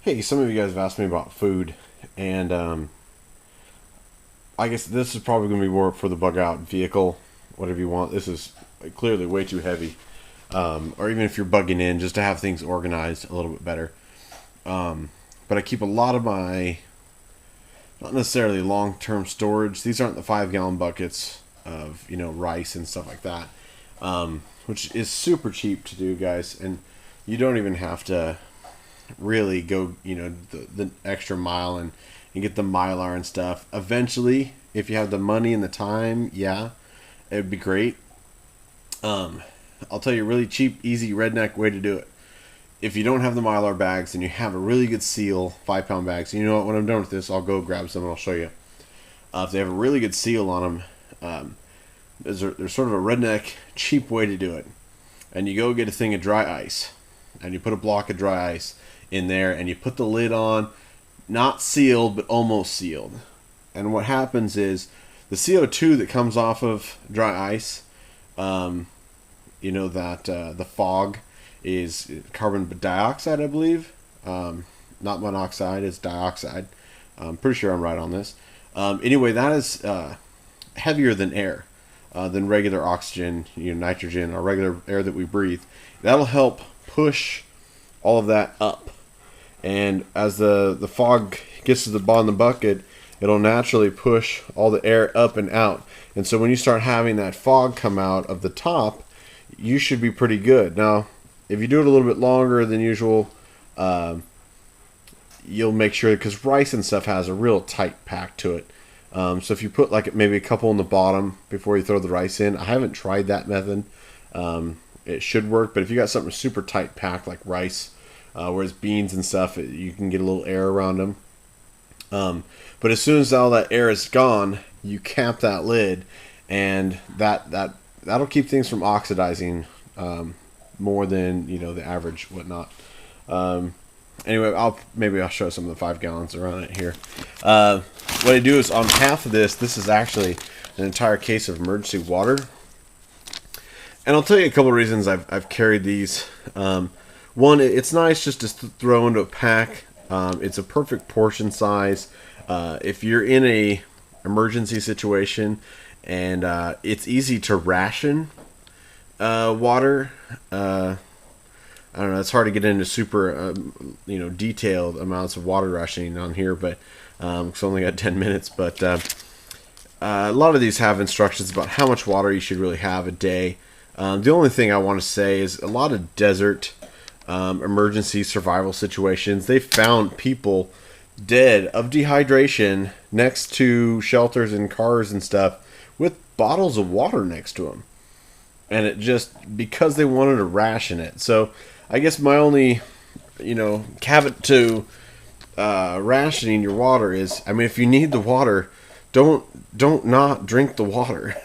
Hey, some of you guys have asked me about food, and I guess this is probably going to be more for the bug out vehicle, whatever you want. This is clearly way too heavy, or even if you're bugging in, just to have things organized a little bit better. But I keep a lot of my, not necessarily long-term storage. These aren't the 5 gallon buckets of rice and stuff like that, which is super cheap to do, guys, and you don't even have to really go the extra mile and get the mylar and stuff. Eventually, if you have the money and the time, yeah, it would be great. I'll tell you a really cheap, easy redneck way to do it. If you don't have the mylar bags and you have a really good seal, 5 pound bags, you know what, when I'm done with this, I'll go grab some and I'll show you. If they have a really good seal on them, there's sort of a redneck cheap way to do it. And you go get a thing of dry ice and you put a block of dry ice in there and you put the lid on, not sealed but almost sealed. And what happens is the CO2 that comes off of dry ice, the fog is carbon dioxide, I believe. Not monoxide, it's dioxide. I'm pretty sure I'm right on this. Anyway, that is heavier than air, than regular oxygen, nitrogen, or regular air that we breathe. That'll help push all of that up. And as the fog gets to the bottom of the bucket, it'll naturally push all the air up and out. And so when you start having that fog come out of the top, you should be pretty good. Now, if you do it a little bit longer than usual, you'll make sure, because rice and stuff has a real tight pack to it. So if you put like maybe a couple in the bottom before you throw the rice in, I haven't tried that method. It should work, but if you got something super tight packed like rice, whereas beans and stuff, you can get a little air around them. But as soon as all that air is gone, you cap that lid, and that'll keep things from oxidizing more than the average whatnot. Anyway, I'll show some of the 5 gallons around it here. What I do is on half of this is actually an entire case of emergency water, and I'll tell you a couple of reasons I've carried these. One, it's nice just to throw into a pack. It's a perfect portion size. If you're in a emergency situation, and it's easy to ration water. I don't know. It's hard to get into super, detailed amounts of water rationing on here, but it's only got 10 minutes. But a lot of these have instructions about how much water you should really have a day. The only thing I want to say is a lot of desert emergency survival situations, they found people dead of dehydration next to shelters and cars and stuff with bottles of water next to them. And it just, because they wanted to ration it. So I guess my only, caveat to rationing your water is, if you need the water, don't not drink the water.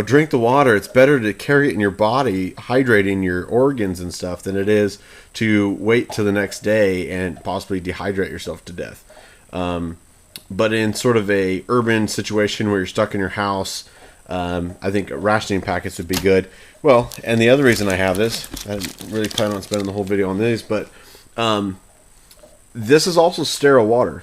Drink the water. It's better to carry it in your body, hydrating your organs and stuff, than it is to wait till the next day and possibly dehydrate yourself to death. But in sort of a urban situation where you're stuck in your house, I think rationing packets would be good. Well, and the other reason I have this, I didn't really plan on spending the whole video on these, but this is also sterile water.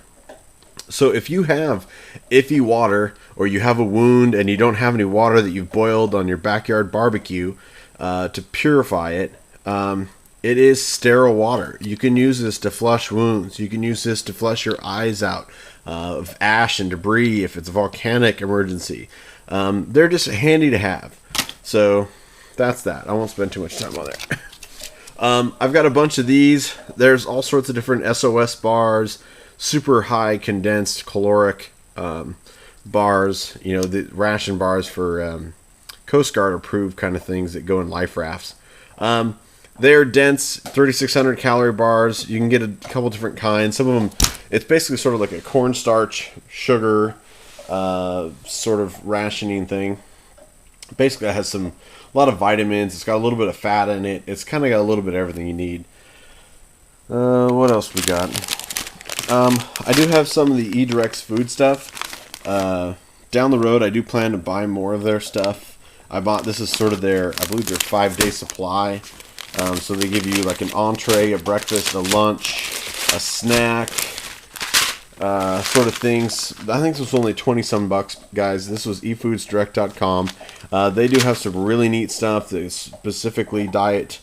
So if you have iffy water, or you have a wound and you don't have any water that you've boiled on your backyard barbecue to purify it, it is sterile water. You can use this to flush wounds. You can use this to flush your eyes out of ash and debris if it's a volcanic emergency. They're just handy to have. So that's that. I won't spend too much time on there. I've got a bunch of these. There's all sorts of different SOS bars, super high condensed caloric bars, the ration bars for Coast Guard approved kind of things that go in life rafts. They're dense, 3,600 calorie bars. You can get a couple different kinds. Some of them, it's basically sort of like a cornstarch, sugar, sort of rationing thing. Basically, it has a lot of vitamins. It's got a little bit of fat in it. It's kind of got a little bit of everything you need. What else we got? I do have some of the eDirects food stuff. Down the road, I do plan to buy more of their stuff. This is sort of their, I believe their 5-day supply. So they give you like an entree, a breakfast, a lunch, a snack, sort of things. I think this was only 20 some bucks, guys. This was eFoodsDirect.com. They do have some really neat stuff that is specifically diet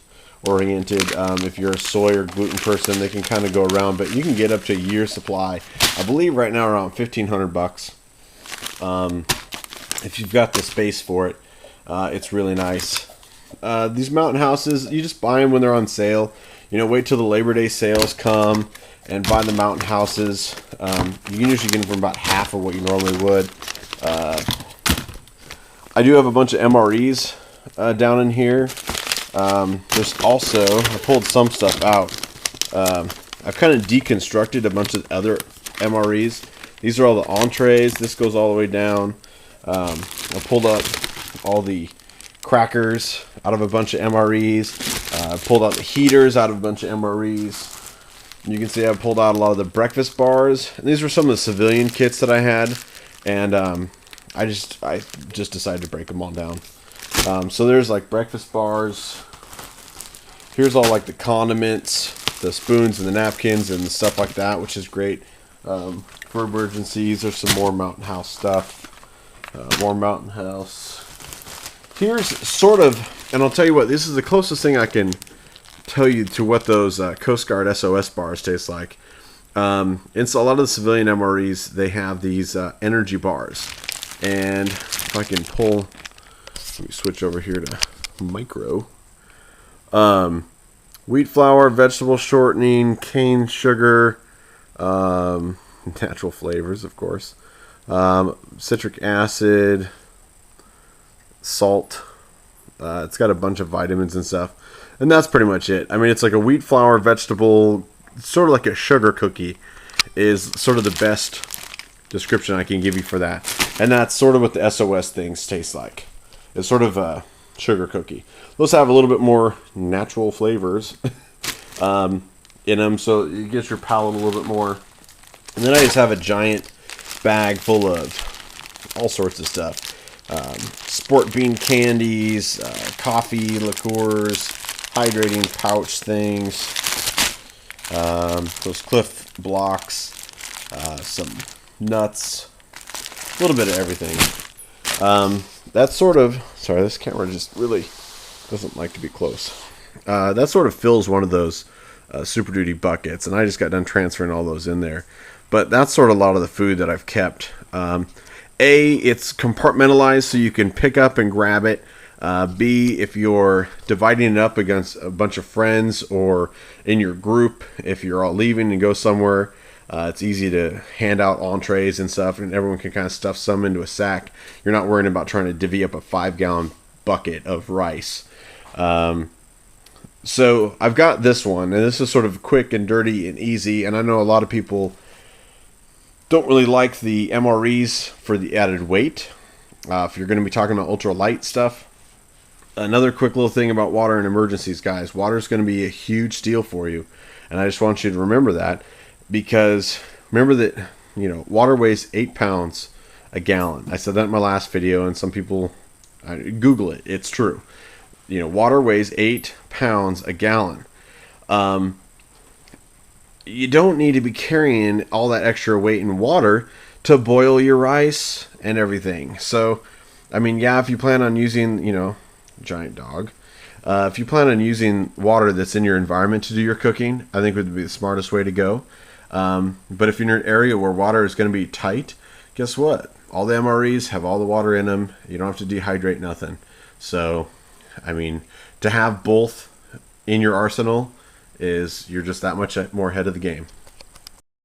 oriented. If you're a soy or gluten person, they can kind of go around, but you can get up to a year's supply. I believe right now around 1,500 bucks. If you've got the space for it, it's really nice. These Mountain Houses, you just buy them when they're on sale. You know, wait till the Labor Day sales come and buy the Mountain Houses. You can usually get them for about half of what you normally would. I do have a bunch of MREs down in here. There's also, I pulled some stuff out. I've kind of deconstructed a bunch of other MREs. These are all the entrees. This goes all the way down. I pulled up all the crackers out of a bunch of MREs. I pulled out the heaters out of a bunch of MREs. You can see I pulled out a lot of the breakfast bars. And these were some of the civilian kits that I had. And I just decided to break them all down. So there's like breakfast bars. Here's all like the condiments, the spoons and the napkins and the stuff like that, which is great for emergencies. There's some more Mountain House stuff. More Mountain House. Here's sort of, and I'll tell you what, this is the closest thing I can tell you to what those Coast Guard SOS bars taste like. And so a lot of the civilian MREs, they have these energy bars. And if I can pull, let me switch over here to micro. Wheat flour, vegetable shortening, cane sugar, natural flavors, of course. Citric acid, salt. It's got a bunch of vitamins and stuff. And that's pretty much it. I mean, it's like a wheat flour, vegetable, sort of like a sugar cookie is sort of the best description I can give you for that. And that's sort of what the SOS things taste like. It's sort of a sugar cookie. Those have a little bit more natural flavors in them, so it gets your palate a little bit more. And then I just have a giant bag full of all sorts of stuff. Sport bean candies, coffee, liqueurs, hydrating pouch things, those Cliff blocks, some nuts, a little bit of everything. That's sort of, sorry, this camera just really doesn't like to be close. That sort of fills one of those Super Duty buckets, and I just got done transferring all those in there. But that's sort of a lot of the food that I've kept. It's compartmentalized so you can pick up and grab it. B, if you're dividing it up against a bunch of friends or in your group, if you're all leaving and go somewhere, it's easy to hand out entrees and stuff, and everyone can kind of stuff some into a sack. You're not worrying about trying to divvy up a 5-gallon bucket of rice. So I've got this one, and this is sort of quick and dirty and easy, and I know a lot of people don't really like the MREs for the added weight. If you're going to be talking about ultralight stuff. Another quick little thing about water in emergencies, guys. Water is going to be a huge deal for you. And I just want you to remember that. Because remember that, you know, water weighs 8 pounds a gallon. I said that in my last video, and some people, Google it. It's true. You know, water weighs 8 pounds a gallon. You don't need to be carrying all that extra weight in water to boil your rice and everything. So, I mean, yeah, if you plan on using, you know, giant dog, if you plan on using water that's in your environment to do your cooking, I think would be the smartest way to go. But if you're in an area where water is going to be tight, guess what? All the MREs have all the water in them. You don't have to dehydrate nothing. So, I mean, to have both in your arsenal is you're just that much more ahead of the game.